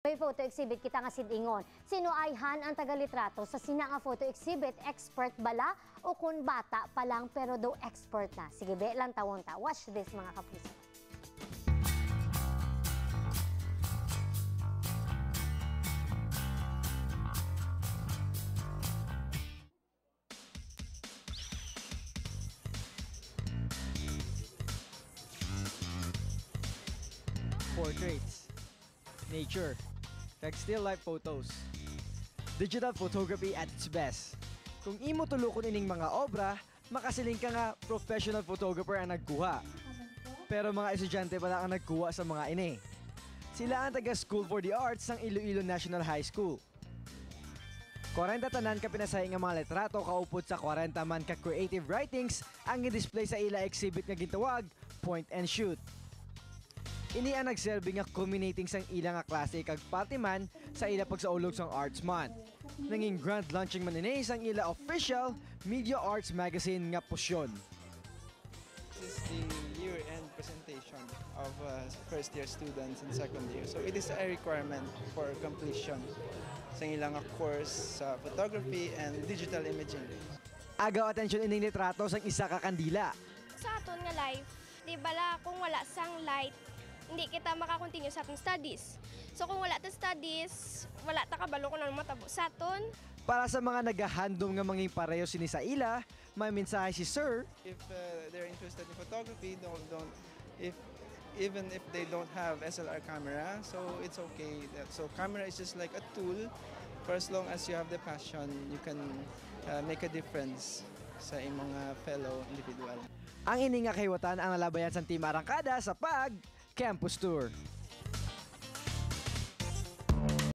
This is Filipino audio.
May photo exhibit kita nga sidingon. Sino ayhan ang tagalitrato sa sina nga photo exhibit? Expert bala o kun bata pa lang pero daw expert na? Sige be lang tawon ta. Watch this mga kapuso. Portraits, nature, kag still life photos. Digital photography at its best. Kung imo tulukon ining mga obra, makasiling ka nga professional photographer ang nagkuha. Pero mga estudyante pala ang nagkuha sa mga ini. Sila ang taga School for the Arts ng Iloilo National High School. 40 tanan ka pinasahing nga mga litrato kaupod sa 40 man ka creative writings ang i-display sa ila exhibit nga gitawag Point and Shoot. Ini ang nagserbe nga culminating sang ila nga klase kag party man sa ila pagsaulog sang Arts Month. Nanging grand launching man ini sang ila official Media Arts magazine nga pusyon. This is the year-end presentation of first-year students and second year. So it is a requirement for completion sa ilang course sa photography and digital imaging. Agaw atensyon ining litrato sang isa ka kandila. Sa aton nga life, di bala kung wala sang light, hindi kita makakontinue sa atong studies. So kung wala ta studies, wala ta kabalo kung ano matabo sa aton. Para sa mga nagahandom nga manging pareho sini sa ila, may mensahe si Sir. If they're interested in photography, even if they don't have SLR camera, so it's okay. So camera is just like a tool. For as long as you have the passion, you can make a difference sa imong fellow individual. Ang ini nga kahiwatan ang nalabayan sa Team Arangkada sa Campus Tour.